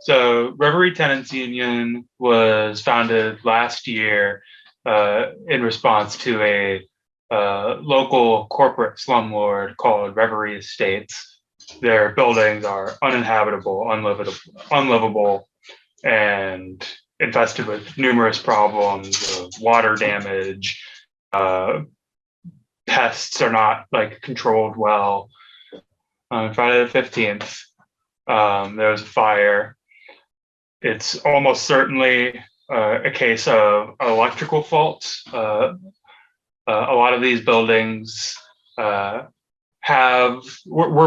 So, Reverie Tenants Union was founded last year in response to a local corporate slumlord called Reverie Estates. Their buildings are uninhabitable, unlivable, and infested with numerous problems of water damage. Uh, Pests are not like controlled well. On Friday the 15th, there was a fire. It's almost certainly a case of electrical faults. A lot of these buildings were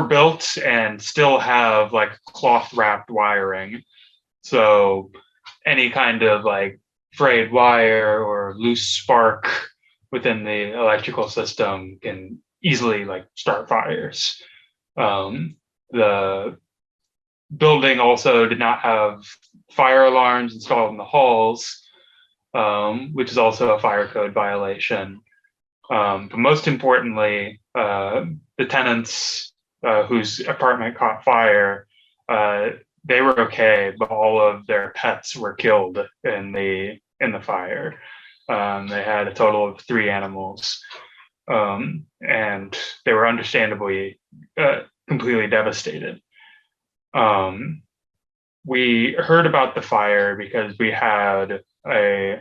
built and still have like cloth wrapped wiring. So any kind of like frayed wire or loose spark within the electrical system can easily like start fires. The building also did not have fire alarms installed in the halls, which is also a fire code violation. But most importantly, the tenants whose apartment caught fire, they were okay, but all of their pets were killed in the fire. They had a total of 3 animals, and they were understandably completely devastated. We heard about the fire because we had a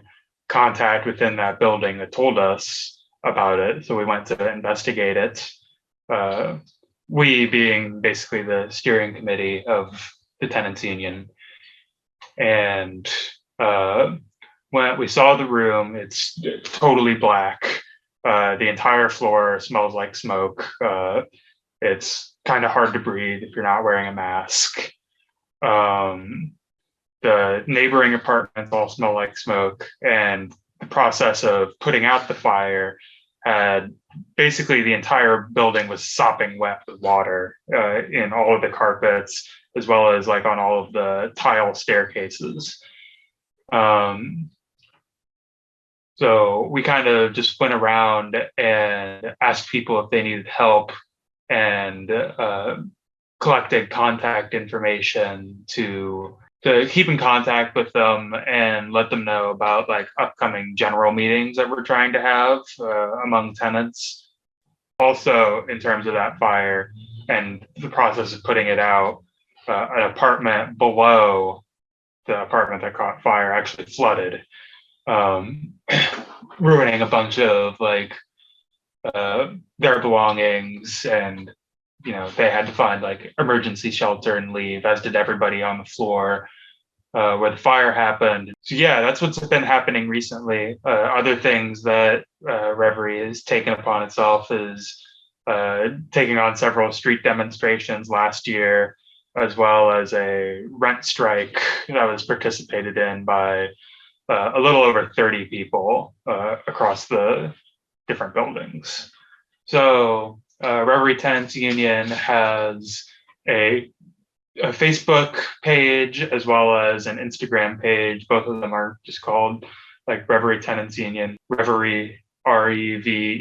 contact within that building that told us about it. So we went to investigate it. We being basically the steering committee of the tenants union. And when we saw the room, it's totally black. The entire floor smells like smoke. It's kind of hard to breathe if you're not wearing a mask. The neighboring apartments all smell like smoke, and the process of putting out the fire had basically the entire building was sopping wet with water in all of the carpets, as well as like on all of the tile staircases. So we kind of just went around and asked people if they needed help, and collected contact information to keep in contact with them and let them know about like upcoming general meetings that we're trying to have among tenants. Also, in terms of that fire and the process of putting it out, an apartment below the apartment that caught fire actually flooded, ruining a bunch of like their belongings, and they had to find like emergency shelter and leave, as did everybody on the floor where the fire happened. So yeah, that's what's been happening recently. Other things that Reverie has taken upon itself is taking on several street demonstrations last year, as well as a rent strike that was participated in by a little over 30 people across the different buildings. So Reverie Tenants Union has a Facebook page as well as an Instagram page. Both of them are just called like Reverie Tenants Union, Reverie, Reverie,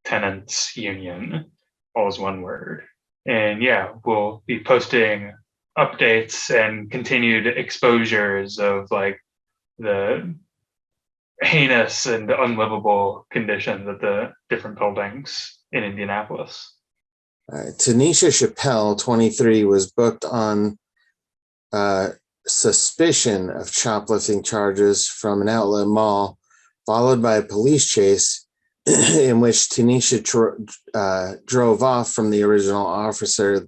Tenants Union, all is one word. And yeah, we'll be posting updates and continued exposures of like the heinous and unlivable conditions at the different buildings in Indianapolis. Tanisha Chappelle, 23, was booked on suspicion of shoplifting charges from an outlet mall, followed by a police chase in which Tanisha drove off from the original officer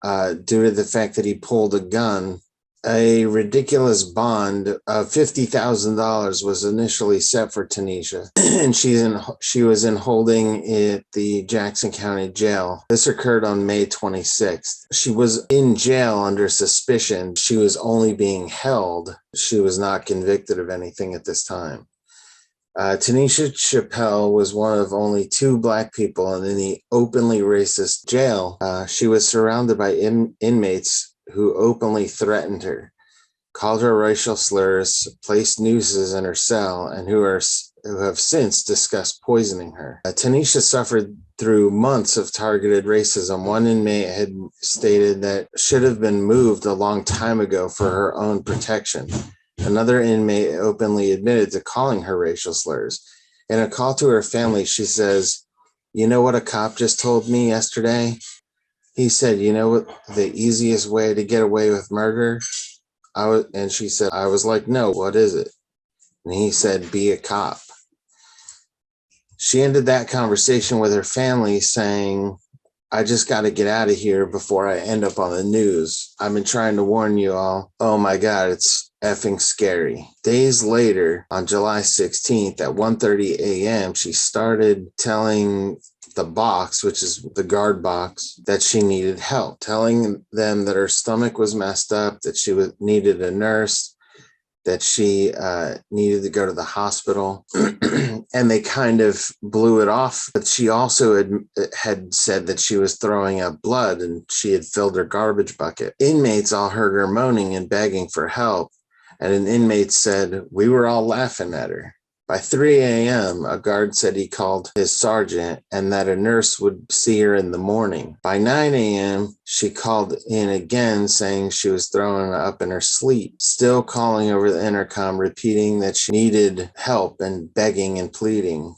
due to the fact that he pulled a gun. A ridiculous bond of $50,000 was initially set for Tanisha, and she was in holding at the Jackson County Jail. This occurred on May 26th. She was in jail under suspicion. She was only being held. She was not convicted of anything at this time. Tanisha Chappelle was one of only 2 Black people in the openly racist jail. She was surrounded by inmates who openly threatened her, called her racial slurs, placed nooses in her cell, and who are who have since discussed poisoning her. Tanisha suffered through months of targeted racism. One inmate had stated that should have been moved a long time ago for her own protection. Another inmate openly admitted to calling her racial slurs. In a call to her family, she says, "You know what a cop just told me yesterday? He said, you know what the easiest way to get away with murder?" And she said, I was like, no, what is it? And he said, be a cop. She ended that conversation with her family saying, I just got to get out of here before I end up on the news. I've been trying to warn you all. Oh my God, it's effing scary. Days later, on July 16th at 1:30 a.m., she started telling the box, which is the guard box, that she needed help, telling them that her stomach was messed up, that needed a nurse, that she needed to go to the hospital. And they kind of blew it off. But she also had said that she was throwing up blood and she had filled her garbage bucket. Inmates all heard her moaning and begging for help. And an inmate said, we were all laughing at her. By 3 a.m., a guard said he called his sergeant and that a nurse would see her in the morning. By 9 a.m., she called in again saying she was throwing up in her sleep, still calling over the intercom, repeating that she needed help and begging and pleading.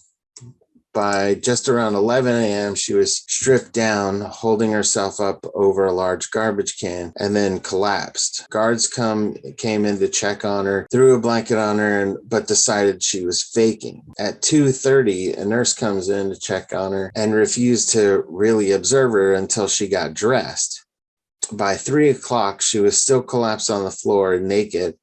By just around 11 a.m., she was stripped down, holding herself up over a large garbage can, and then collapsed. Guards came in to check on her, threw a blanket on her, but decided she was faking. At 2:30, a nurse comes in to check on her and refused to really observe her until she got dressed. By 3 o'clock, she was still collapsed on the floor, naked,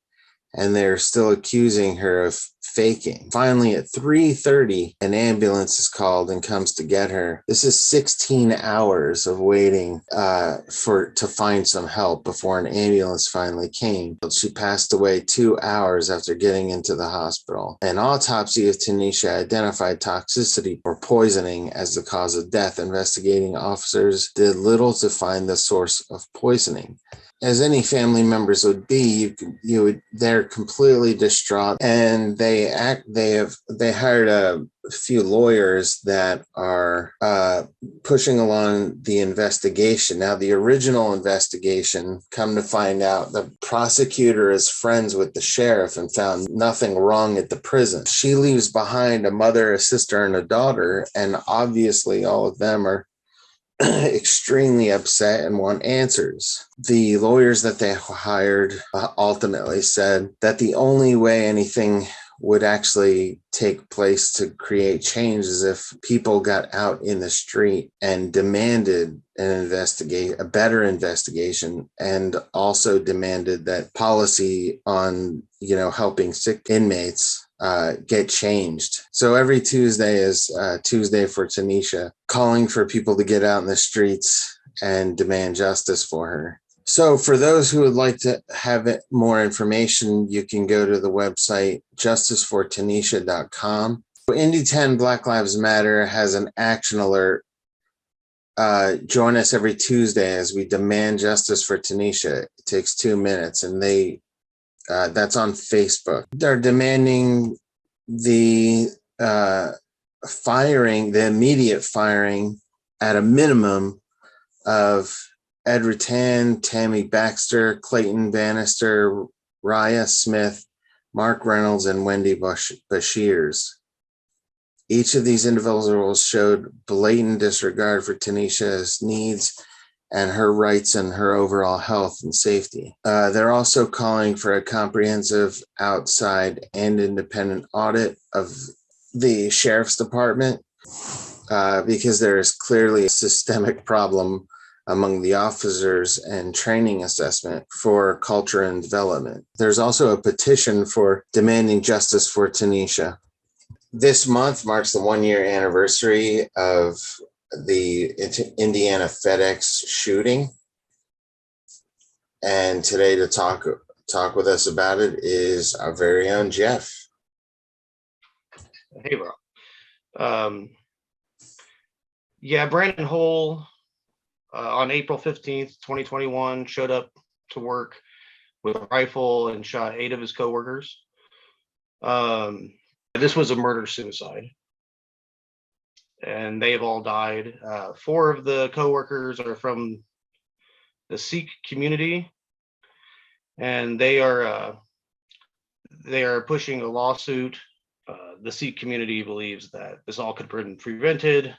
and they're still accusing her of faking. Finally, at 3:30, an ambulance is called and comes to get her. This is 16 hours of waiting to find some help before an ambulance finally came. She passed away 2 hours after getting into the hospital. An autopsy of Tanisha identified toxicity or poisoning as the cause of death. Investigating officers did little to find the source of poisoning. As any family members would be, they're completely distraught, and they hired a few lawyers that are pushing along the investigation. Now, the original investigation, come to find out, the prosecutor is friends with the sheriff and found nothing wrong at the prison. She leaves behind a mother, a sister, and a daughter, and obviously all of them are extremely upset and want answers. The lawyers that they hired ultimately said that the only way anything would actually take place to create change is if people got out in the street and demanded a better investigation, and also demanded that policy on helping sick inmates get changed. So every Tuesday is Tuesday for Tanisha, calling for people to get out in the streets and demand justice for her. So for those who would like to have more information, you can go to the website justicefortanisha.com. Indy 10 Black Lives Matter has an action alert. Join us every Tuesday as we demand justice for Tanisha. It takes 2 minutes, and that's on Facebook. They're demanding the immediate firing at a minimum of Ed Rattan, Tammy Baxter, Clayton Bannister, Raya Smith, Mark Reynolds, and Wendy Bashirs. Each of these individuals showed blatant disregard for Tanisha's needs and her rights and her overall health and safety. They're also calling for a comprehensive outside and independent audit of the sheriff's department because there is clearly a systemic problem among the officers and training assessment for culture and development. There's also a petition for demanding justice for Tanisha. This month marks the 1-year anniversary of the Indiana FedEx shooting. And today to talk with us about it is our very own Jeff. Hey, bro. Brandon Hull on April 15th, 2021, showed up to work with a rifle and shot 8 of his coworkers. This was a murder-suicide, and they've all died. 4 of the coworkers are from the Sikh community, and they are pushing a lawsuit. The Sikh community believes that this all could have been prevented.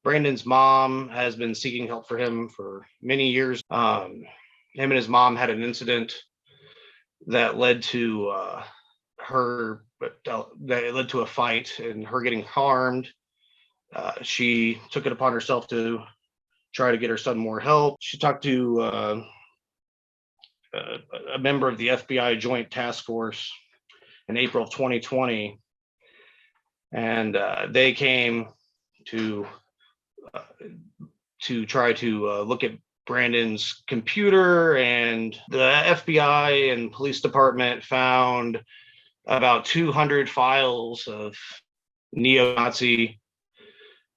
Brandon's mom has been seeking help for him for many years. Him and his mom had an incident that led to a fight and her getting harmed. She took it upon herself to try to get her son more help. She talked to a member of the FBI Joint Task Force in April of 2020, and they came to try to look at Brandon's computer, and the FBI and police department found about 200 files of neo-Nazi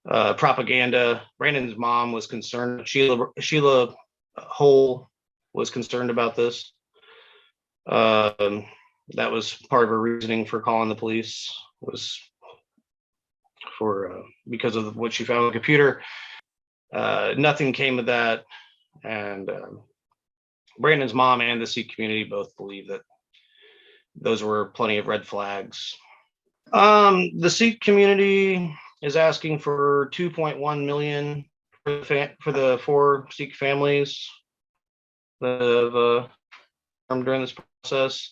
propaganda. Brandon's mom was concerned. Sheila Hole was concerned about this. That was part of her reasoning for calling the police, was because of what she found on the computer. Nothing came of that, and Brandon's mom and the Sikh community both believe that those were plenty of red flags. The Sikh community is asking for 2.1 million for the 4 Sikh families that have during this process.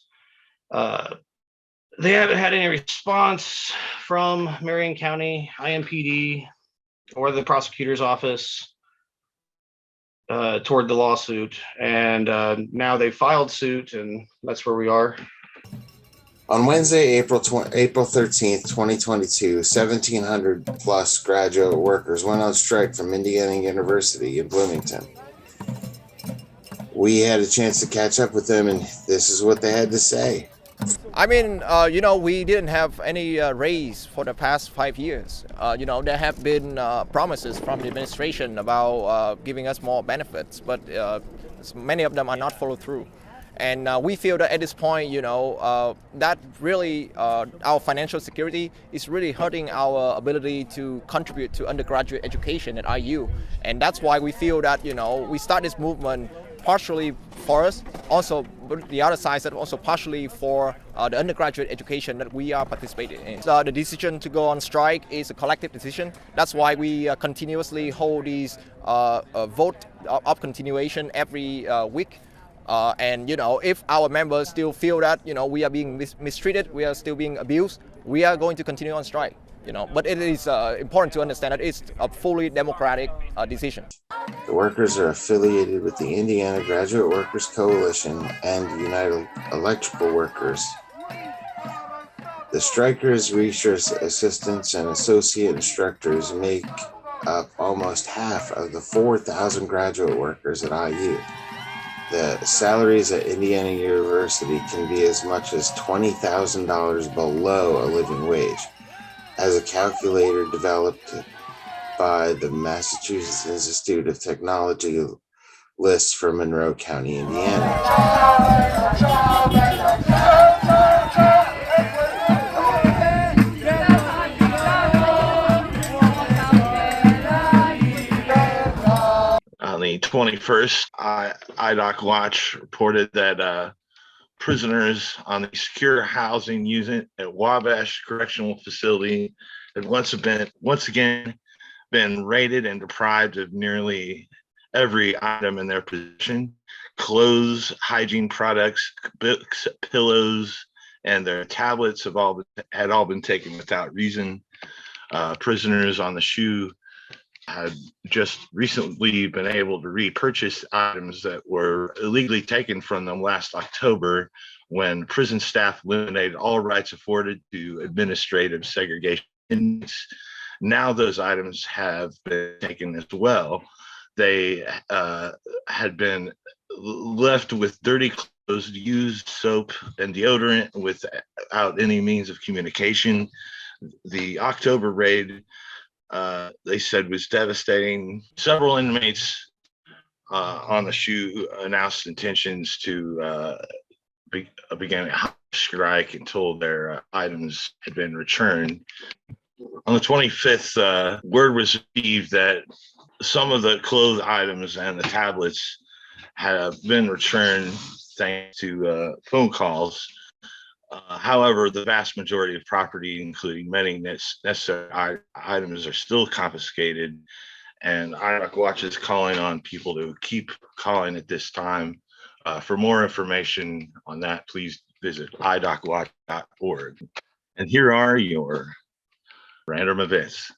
They haven't had any response from Marion County IMPD or the prosecutor's office toward the lawsuit, and now they filed suit, and that's where we are. On Wednesday, April 13th, 2022, 1,700 plus graduate workers went on strike from Indiana University in Bloomington. We had a chance to catch up with them, and this is what they had to say. I mean, we didn't have any raise for the past 5 years. There have been promises from the administration about giving us more benefits, but many of them are not followed through. And we feel that at this point, that really our financial security is really hurting our ability to contribute to undergraduate education at IU. And that's why we feel that, we start this movement partially for us, also the other side that also partially for the undergraduate education that we are participating in. The decision to go on strike is a collective decision. That's why we continuously hold these vote of continuation every week. And if our members still feel that we are being mistreated, we are still being abused, we are going to continue on strike. But it is important to understand that it's a fully democratic decision. The workers are affiliated with the Indiana Graduate Workers Coalition and United Electrical Workers. The strikers, research assistants, and associate instructors make up almost half of the 4,000 graduate workers at IU. The salaries at Indiana University can be as much as $20,000 below a living wage, as a calculator developed by the Massachusetts Institute of Technology lists for Monroe County, Indiana. On the 21st, IDOC Watch reported that prisoners on the secure housing unit at Wabash Correctional Facility had once again been raided and deprived of nearly every item in their possession: clothes, hygiene products, books, pillows, and their tablets had all been taken without reason. Prisoners on the SHU had just recently been able to repurchase items that were illegally taken from them last October, when prison staff eliminated all rights afforded to administrative segregation. Now those items have been taken as well. They had been left with dirty clothes, used soap and deodorant without any means of communication. The October raid, they said, was devastating. Several inmates on the SHU announced intentions to begin strike until their items had been returned. On the 25th, word was received that some of the clothes items and the tablets have been returned thanks to phone calls. However, the vast majority of property, including many necessary items, are still confiscated. And IDOC Watch is calling on people to keep calling at this time. For more information on that, please visit idocwatch.org. And here are your random events.